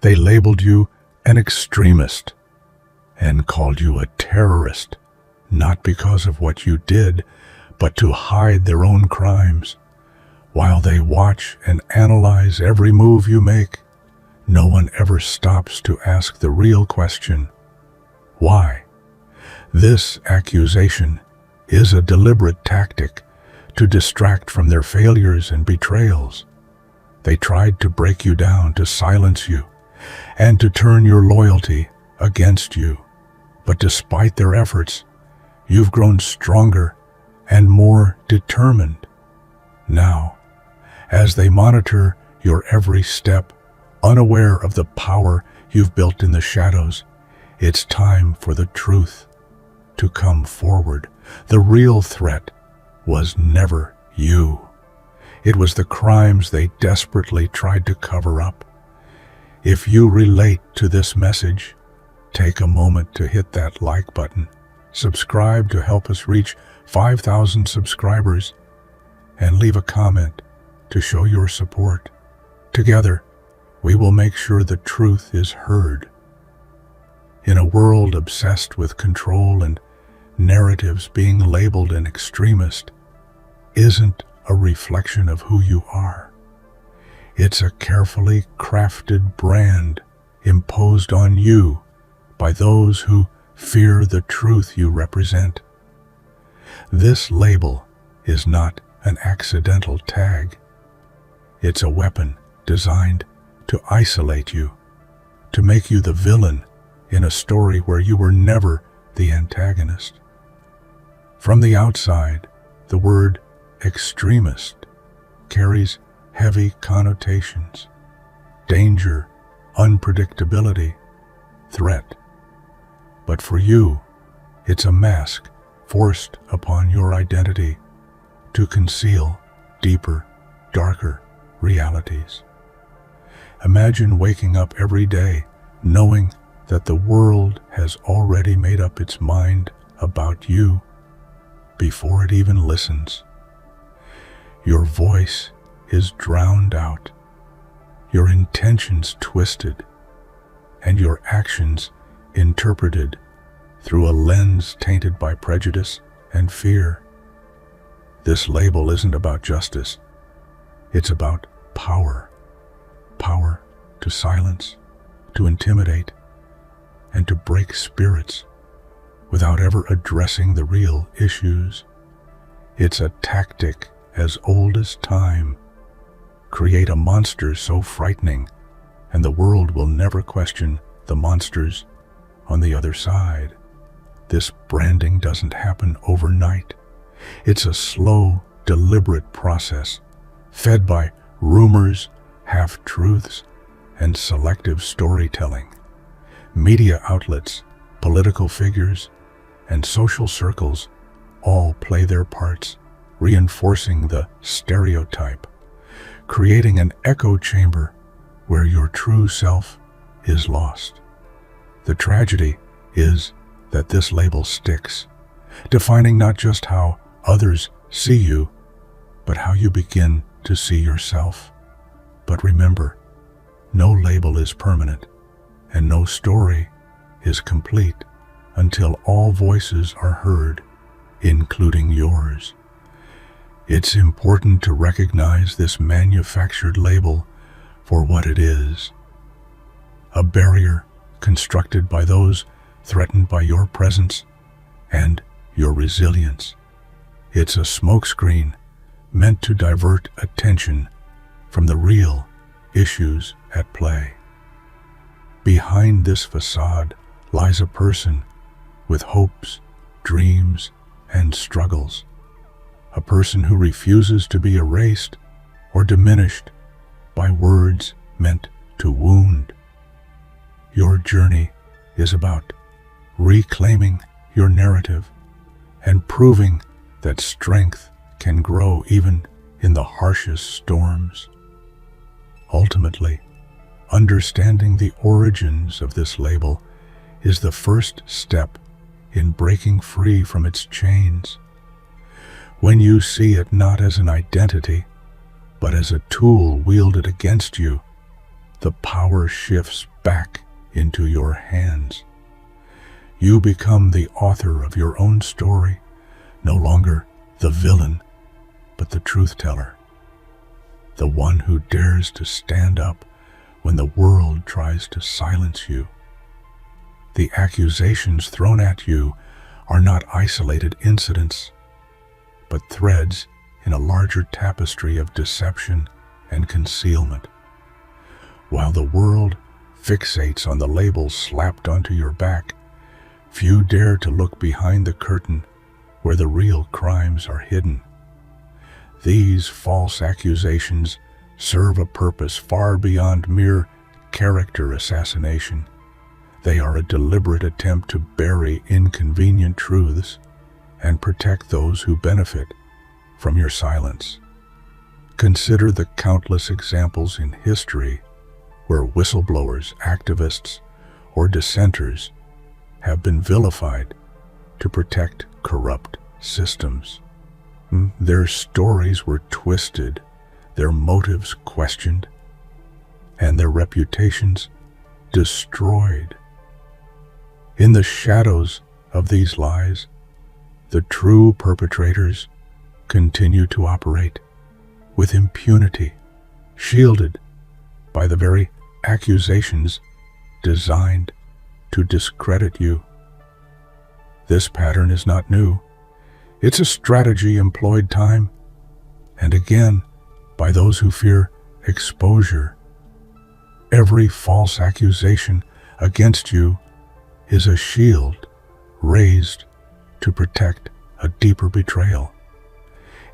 They labeled you an extremist and called you a terrorist, not because of what you did, but to hide their own crimes. While they watch and analyze every move you make, no one ever stops to ask the real question: why? This accusation is a deliberate tactic to distract from their failures and betrayals. They tried to break you down, to silence you, and to turn your loyalty against you. But despite their efforts, you've grown stronger and more determined. Now, as they monitor your every step, unaware of the power you've built in the shadows, it's time for the truth to come forward. The real threat was never you. It was the crimes they desperately tried to cover up. If you relate to this message, take a moment to hit that like button, subscribe to help us reach 5,000 subscribers, and leave a comment to show your support. Together, we will make sure the truth is heard. In a world obsessed with control and narratives, being labeled an extremist isn't a reflection of who you are. It's a carefully crafted brand imposed on you by those who fear the truth you represent. This label is not an accidental tag. It's a weapon designed to isolate you, to make you the villain in a story where you were never the antagonist. From the outside, the word extremist carries heavy connotations: danger, unpredictability, threat. But for you, it's a mask forced upon your identity to conceal deeper, darker realities. Imagine waking up every day knowing that the world has already made up its mind about you before it even listens. Your voice is drowned out, your intentions twisted, and your actions interpreted through a lens tainted by prejudice and fear. This label isn't about justice. It's about power. Power to silence, to intimidate, and to break spirits without ever addressing the real issues. It's a tactic as old as time. Create a monster so frightening, and the world will never question the monsters on the other side. This branding doesn't happen overnight. It's a slow, deliberate process, fed by rumors, half-truths, and selective storytelling. Media outlets, political figures, and social circles all play their parts, reinforcing the stereotype, creating an echo chamber where your true self is lost. The tragedy is that this label sticks, defining not just how others see you, but how you begin to see yourself. But remember, no label is permanent, and no story is complete until all voices are heard, including yours. It's important to recognize this manufactured label for what it is: a barrier constructed by those threatened by your presence and your resilience. It's a smokescreen meant to divert attention from the real issues at play. Behind this facade lies a person with hopes, dreams, and struggles. A person who refuses to be erased or diminished by words meant to wound. Your journey is about reclaiming your narrative and proving that strength can grow even in the harshest storms. Ultimately, understanding the origins of this label is the first step in breaking free from its chains. When you see it not as an identity, but as a tool wielded against you, the power shifts back into your hands. You become the author of your own story, no longer the villain, but the truth teller, the one who dares to stand up when the world tries to silence you. The accusations thrown at you are not isolated incidents, but threads in a larger tapestry of deception and concealment. While the world fixates on the labels slapped onto your back, few dare to look behind the curtain where the real crimes are hidden. These false accusations serve a purpose far beyond mere character assassination. They are a deliberate attempt to bury inconvenient truths and protect those who benefit from your silence. Consider the countless examples in history where whistleblowers, activists, or dissenters have been vilified to protect corrupt systems. Their stories were twisted, their motives questioned, and their reputations destroyed. In the shadows of these lies, the true perpetrators continue to operate with impunity, shielded by the very accusations designed to discredit you. This pattern is not new. It's a strategy employed time and again by those who fear exposure. Every false accusation against you is a shield raised to protect a deeper betrayal.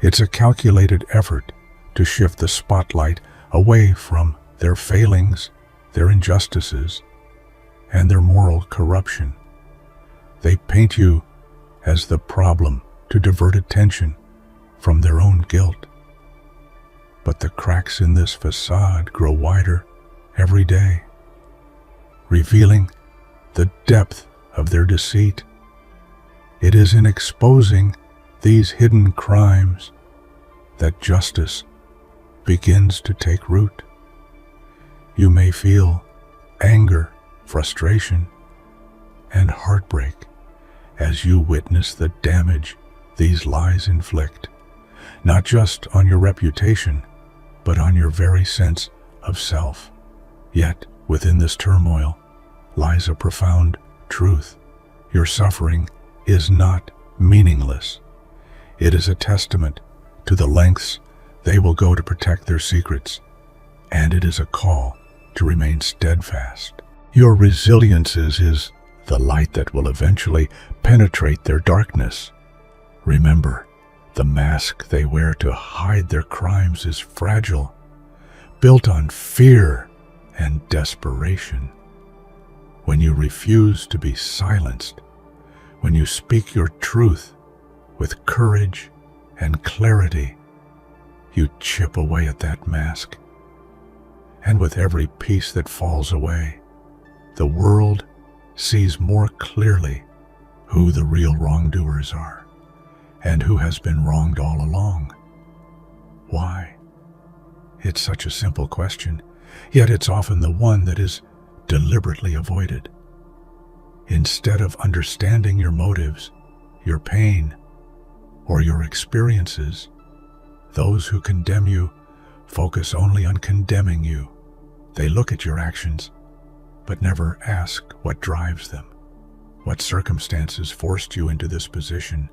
It's a calculated effort to shift the spotlight away from their failings, their injustices, and their moral corruption. They paint you as the problem to divert attention from their own guilt. But the cracks in this facade grow wider every day, revealing the depth of their deceit. It is in exposing these hidden crimes that justice begins to take root. You may feel anger, frustration, and heartbreak as you witness the damage these lies inflict, not just on your reputation, but on your very sense of self. Yet, within this turmoil lies a profound truth. Your suffering is not meaningless. It is a testament to the lengths they will go to protect their secrets, and it is a call to remain steadfast. Your resilience is the light that will eventually penetrate their darkness. Remember, the mask they wear to hide their crimes is fragile, built on fear and desperation. When you refuse to be silenced, when you speak your truth with courage and clarity, you chip away at that mask. And with every piece that falls away, the world sees more clearly who the real wrongdoers are and who has been wronged all along. Why? It's such a simple question, yet it's often the one that is deliberately avoided. Instead of understanding your motives, your pain, or your experiences, those who condemn you focus only on condemning you. They look at your actions, but never ask what drives them, what circumstances forced you into this position,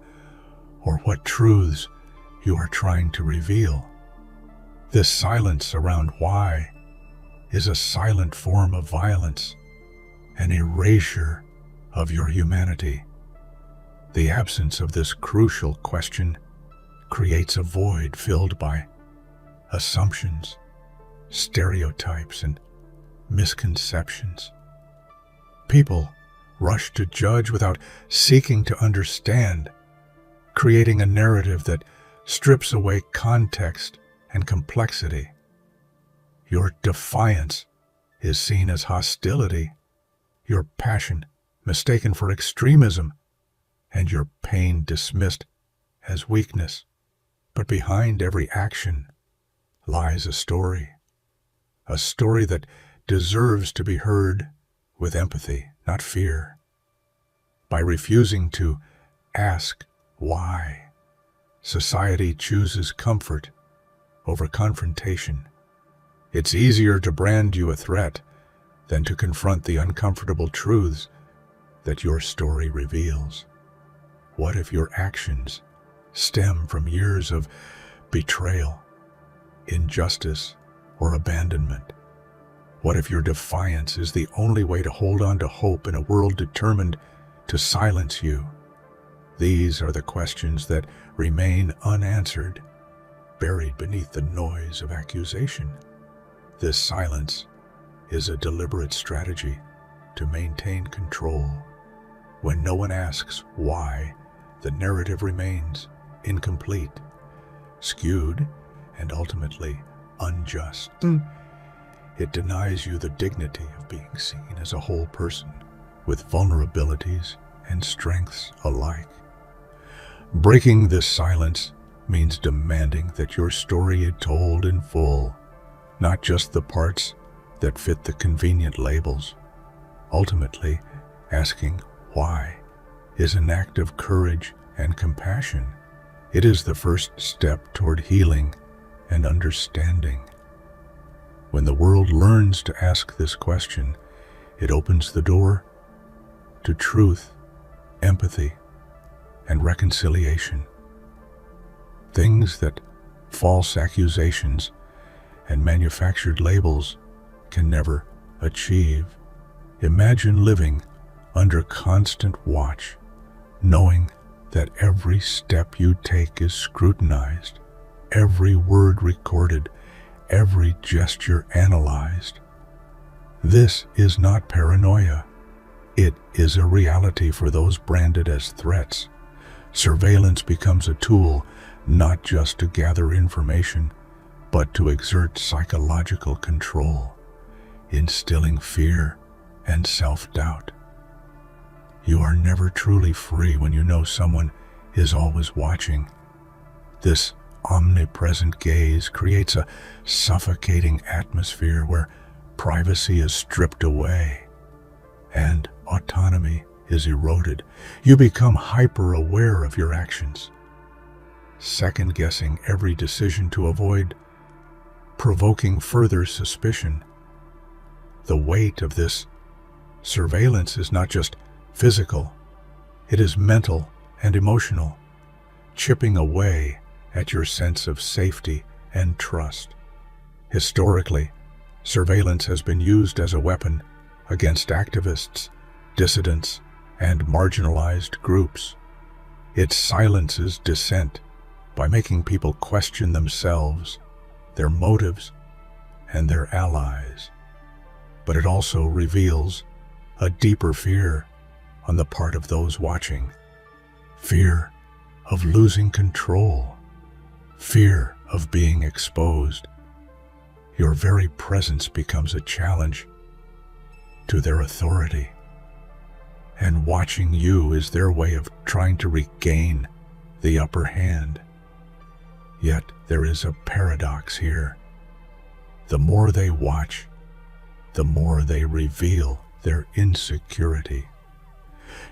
or what truths you are trying to reveal. This silence around why is a silent form of violence, an erasure of your humanity. The absence of this crucial question creates a void filled by assumptions, stereotypes, and misconceptions. People rush to judge without seeking to understand, creating a narrative that strips away context and complexity. Your defiance is seen as hostility, your passion mistaken for extremism, and your pain dismissed as weakness. But behind every action lies a story that deserves to be heard with empathy, not fear. By refusing to ask why, society chooses comfort over confrontation. It's easier to brand you a threat than to confront the uncomfortable truths that your story reveals. What if your actions stem from years of betrayal, injustice, or abandonment? What if your defiance is the only way to hold on to hope in a world determined to silence you? These are the questions that remain unanswered, buried beneath the noise of accusation. This silence is a deliberate strategy to maintain control. When no one asks why, the narrative remains incomplete, skewed, and ultimately unjust. It denies you the dignity of being seen as a whole person, with vulnerabilities and strengths alike. Breaking this silence means demanding that your story is told in full, not just the parts that fit the convenient labels. Ultimately, asking why is an act of courage and compassion. It is the first step toward healing and understanding. When the world learns to ask this question, it opens the door to truth, empathy, and reconciliation. Things that false accusations and manufactured labels can never achieve. Imagine living under constant watch, knowing that every step you take is scrutinized, every word recorded, every gesture analyzed. This is not paranoia. It is a reality for those branded as threats. Surveillance becomes a tool not just to gather information, but to exert psychological control, instilling fear and self-doubt. You are never truly free when you know someone is always watching. This omnipresent gaze creates a suffocating atmosphere where privacy is stripped away and autonomy is eroded. You become hyper-aware of your actions, second-guessing every decision to avoid provoking further suspicion. The weight of this surveillance is not just physical, it is mental and emotional, chipping away at your sense of safety and trust. Historically, surveillance has been used as a weapon against activists, dissidents, and marginalized groups. It silences dissent by making people question themselves, their motives, and their allies. But it also reveals a deeper fear on the part of those watching. Fear of losing control. Fear of being exposed. Your very presence becomes a challenge to their authority. And watching you is their way of trying to regain the upper hand. Yet there is a paradox here. The more they watch, the more they reveal their insecurity.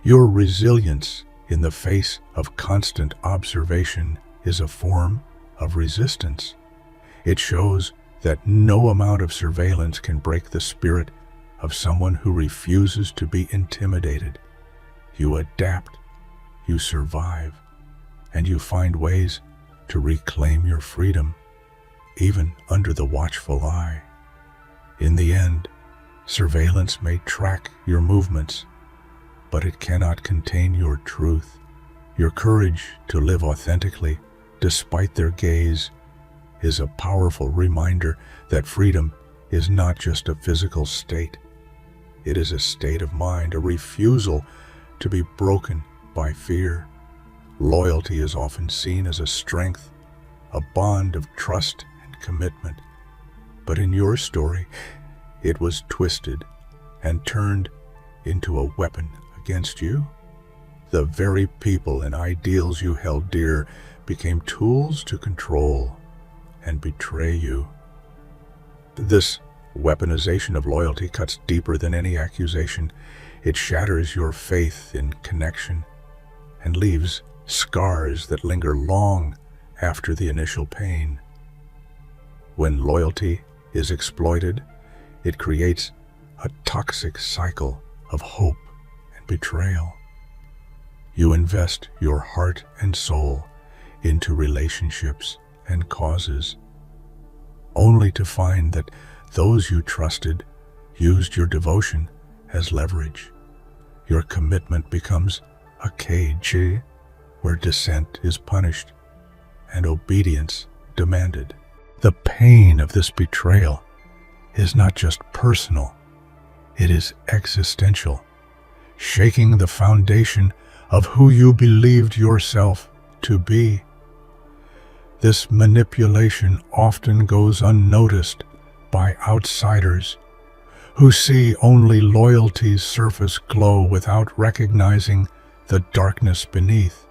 Your resilience in the face of constant observation is a form of resistance. It shows that no amount of surveillance can break the spirit of someone who refuses to be intimidated. You adapt, you survive, and you find ways to reclaim your freedom, even under the watchful eye. In the end, surveillance may track your movements, but it cannot contain your truth. Your courage to live authentically, despite their gaze, is a powerful reminder that freedom is not just a physical state. It is a state of mind, a refusal to be broken by fear. Loyalty is often seen as a strength, a bond of trust and commitment. But in your story, it was twisted and turned into a weapon against you. The very people and ideals you held dear became tools to control and betray you. This weaponization of loyalty cuts deeper than any accusation. It shatters your faith in connection and leaves scars that linger long after the initial pain. When loyalty is exploited, it creates a toxic cycle of hope and betrayal. You invest your heart and soul into relationships and causes, only to find that those you trusted used your devotion as leverage. Your commitment becomes a cage where dissent is punished and obedience demanded. The pain of this betrayal is not just personal, it is existential, shaking the foundation of who you believed yourself to be. This manipulation often goes unnoticed by outsiders who see only loyalty's surface glow without recognizing the darkness beneath.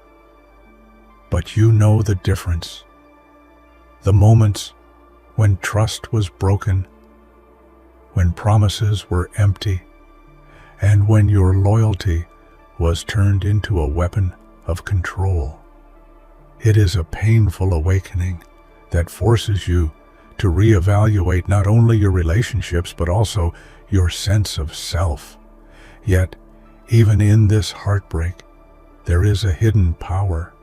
But you know the difference. The moments when trust was broken, when promises were empty, and when your loyalty was turned into a weapon of control. It is a painful awakening that forces you to reevaluate not only your relationships but also your sense of self. Yet, even in this heartbreak, there is a hidden power.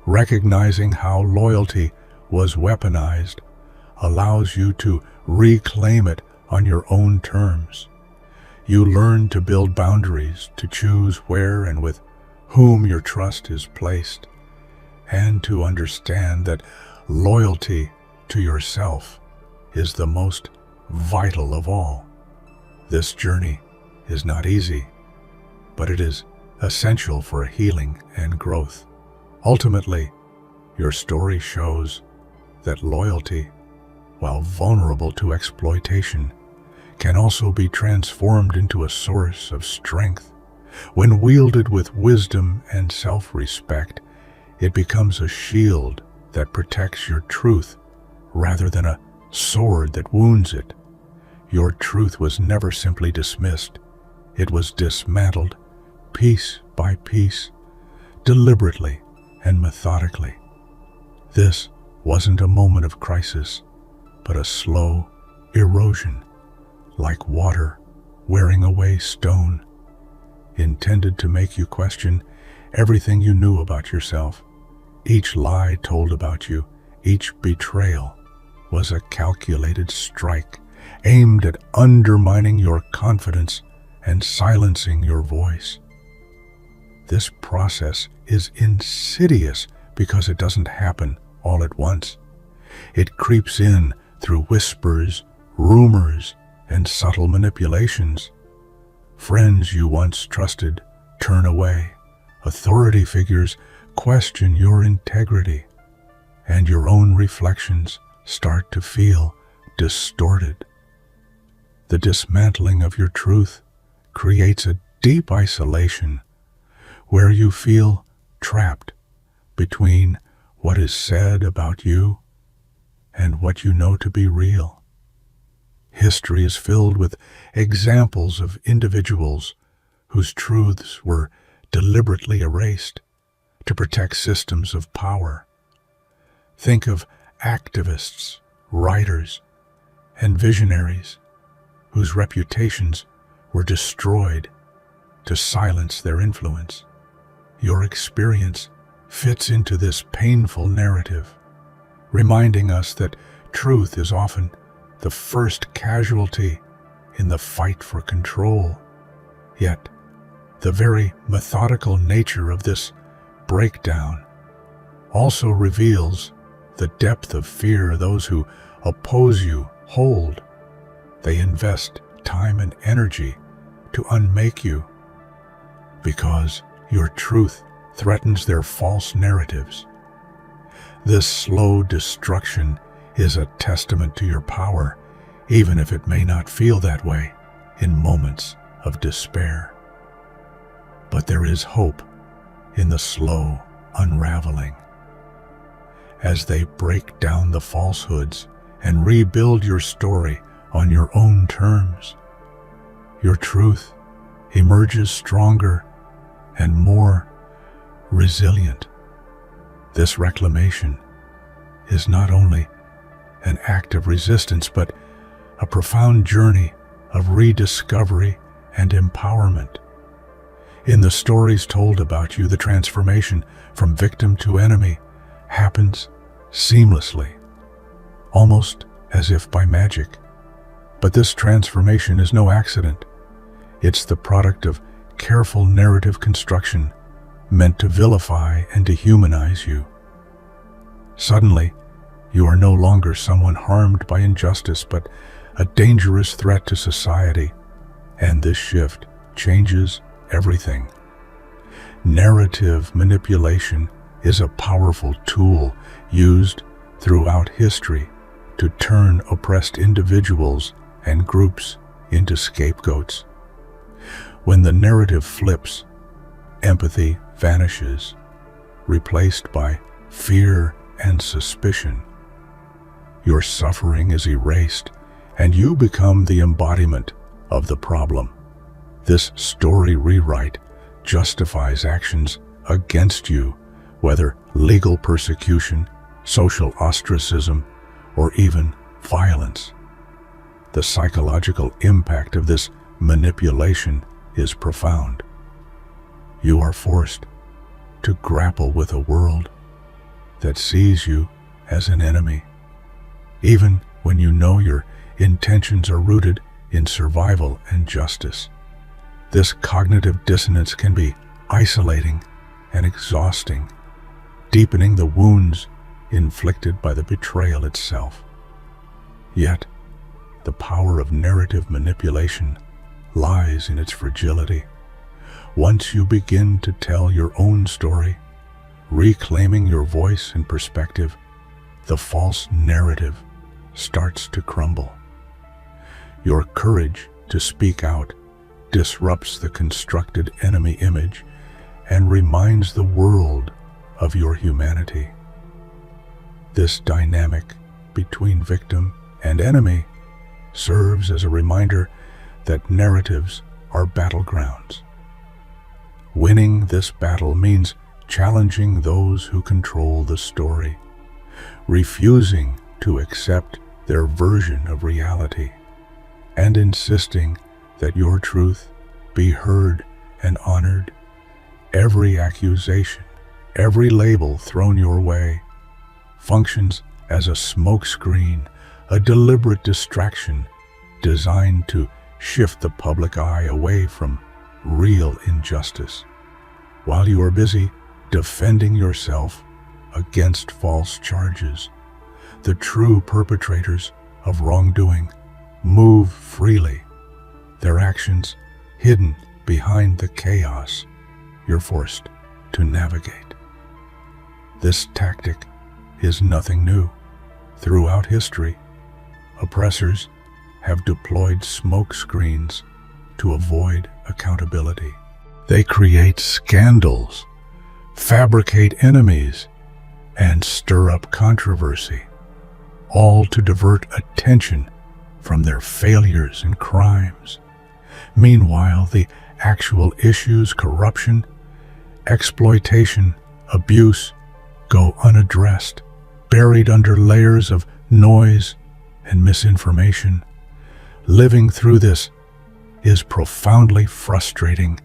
Recognizing how loyalty was weaponized allows you to reclaim it on your own terms. You learn to build boundaries, to choose where and with whom your trust is placed, and to understand that loyalty to yourself is the most vital of all. This journey is not easy, but it is essential for healing and growth. Ultimately, your story shows that loyalty, while vulnerable to exploitation, can also be transformed into a source of strength. When wielded with wisdom and self-respect, it becomes a shield that protects your truth rather than a sword that wounds it. Your truth was never simply dismissed. It was dismantled piece by piece, deliberately and methodically. This wasn't a moment of crisis, but a slow erosion, like water wearing away stone, intended to make you question everything you knew about yourself. Each lie told about you, each betrayal, was a calculated strike aimed at undermining your confidence and silencing your voice. This process is insidious because it doesn't happen all at once. It creeps in through whispers, rumors, and subtle manipulations. Friends you once trusted turn away. Authority figures question your integrity, and your own reflections start to feel distorted. The dismantling of your truth creates a deep isolation where you feel trapped between what is said about you and what you know to be real. History is filled with examples of individuals whose truths were deliberately erased to protect systems of power. Think of activists, writers, and visionaries whose reputations were destroyed to silence their influence. Your experience fits into this painful narrative, reminding us that truth is often the first casualty in the fight for control. Yet, the very methodical nature of this breakdown also reveals the depth of fear those who oppose you hold. They invest time and energy to unmake you because your truth threatens their false narratives. This slow destruction is a testament to your power, even if it may not feel that way in moments of despair. But there is hope in the slow unraveling. As they break down the falsehoods and rebuild your story on your own terms. Your truth emerges stronger and more resilient. This reclamation is not only an act of resistance, but a profound journey of rediscovery and empowerment. In the stories told about you, the transformation from victim to enemy happens seamlessly, almost as if by magic. But this transformation is no accident. It's the product of careful narrative construction meant to vilify and dehumanize you. Suddenly, you are no longer someone harmed by injustice, but a dangerous threat to society, and this shift changes everything. Narrative manipulation is a powerful tool used throughout history to turn oppressed individuals and groups into scapegoats. When the narrative flips, empathy vanishes, replaced by fear and suspicion. Your suffering is erased, and you become the embodiment of the problem. This story rewrite justifies actions against you, whether legal persecution, social ostracism, or even violence. The psychological impact of this manipulation is profound. You are forced to grapple with a world that sees you as an enemy, even when you know your intentions are rooted in survival and justice. This cognitive dissonance can be isolating and exhausting, deepening the wounds inflicted by the betrayal itself. Yet, the power of narrative manipulation lies in its fragility. Once you begin to tell your own story, reclaiming your voice and perspective, the false narrative starts to crumble. Your courage to speak out disrupts the constructed enemy image and reminds the world of your humanity. This dynamic between victim and enemy serves as a reminder that narratives are battlegrounds. Winning this battle means challenging those who control the story, refusing to accept their version of reality, and insisting that your truth be heard and honored. Every accusation, every label thrown your way, functions as a smokescreen, a deliberate distraction designed to shift the public eye away from real injustice. While you are busy defending yourself against false charges, the true perpetrators of wrongdoing move freely, their actions hidden behind the chaos you're forced to navigate. This tactic is nothing new. Throughout history, oppressors have deployed smoke screens to avoid accountability. They create scandals, fabricate enemies, and stir up controversy, all to divert attention from their failures and crimes. Meanwhile, the actual issues, corruption, exploitation, abuse, go unaddressed, buried under layers of noise and misinformation. Living through this is profoundly frustrating.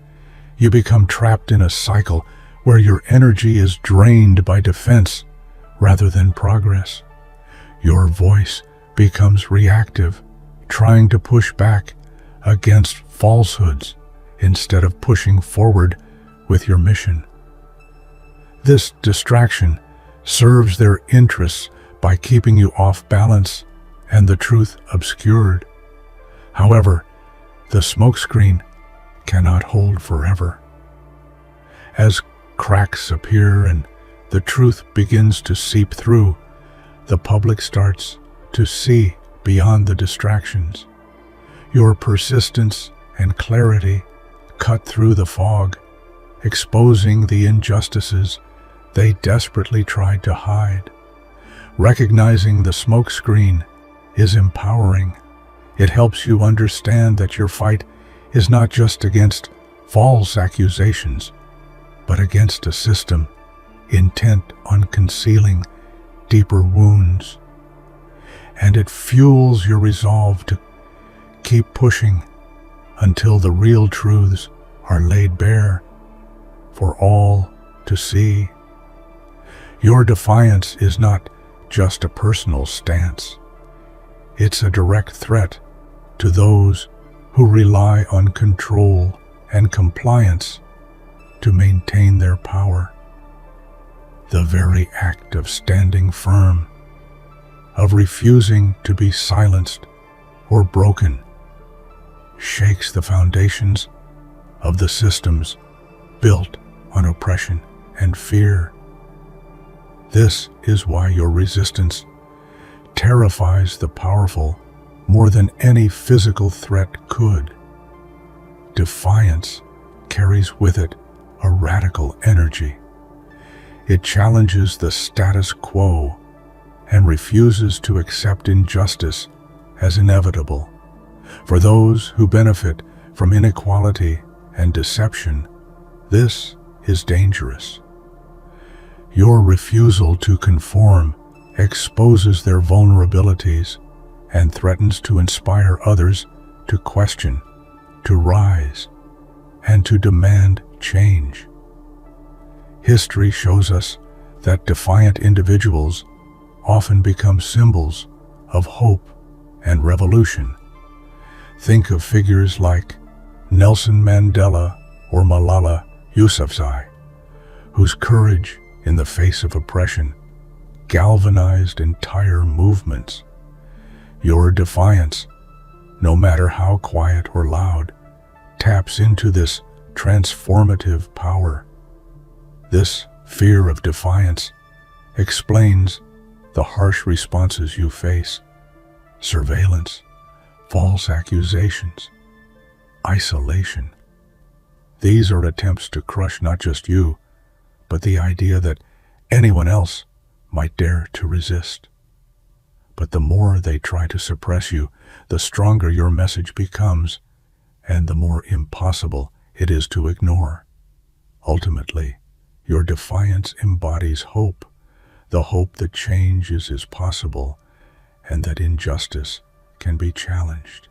You become trapped in a cycle where your energy is drained by defense rather than progress. Your voice becomes reactive, trying to push back against falsehoods instead of pushing forward with your mission. This distraction serves their interests by keeping you off balance and the truth obscured. However, the smokescreen cannot hold forever. As cracks appear and the truth begins to seep through, the public starts to see beyond the distractions. Your persistence and clarity cut through the fog, exposing the injustices they desperately tried to hide. Recognizing the smokescreen is empowering. It helps you understand that your fight is not just against false accusations, but against a system intent on concealing deeper wounds. And it fuels your resolve to keep pushing until the real truths are laid bare for all to see. Your defiance is not just a personal stance. It's a direct threat to those who rely on control and compliance to maintain their power. The very act of standing firm, of refusing to be silenced or broken, shakes the foundations of the systems built on oppression and fear. This is why your resistance terrifies the powerful more than any physical threat could. Defiance carries with it a radical energy. It challenges the status quo and refuses to accept injustice as inevitable. For those who benefit from inequality and deception, this is dangerous. Your refusal to conform exposes their vulnerabilities and threatens to inspire others to question, to rise, and to demand change. History shows us that defiant individuals often become symbols of hope and revolution. Think of figures like Nelson Mandela or Malala Yousafzai, whose courage in the face of oppression galvanized entire movements. Your defiance, no matter how quiet or loud, taps into this transformative power. This fear of defiance explains the harsh responses you face: surveillance, false accusations, isolation. These are attempts to crush not just you, but the idea that anyone else might dare to resist. But the more they try to suppress you, the stronger your message becomes, and the more impossible it is to ignore. Ultimately, your defiance embodies hope, the hope that change is possible and that injustice can be challenged.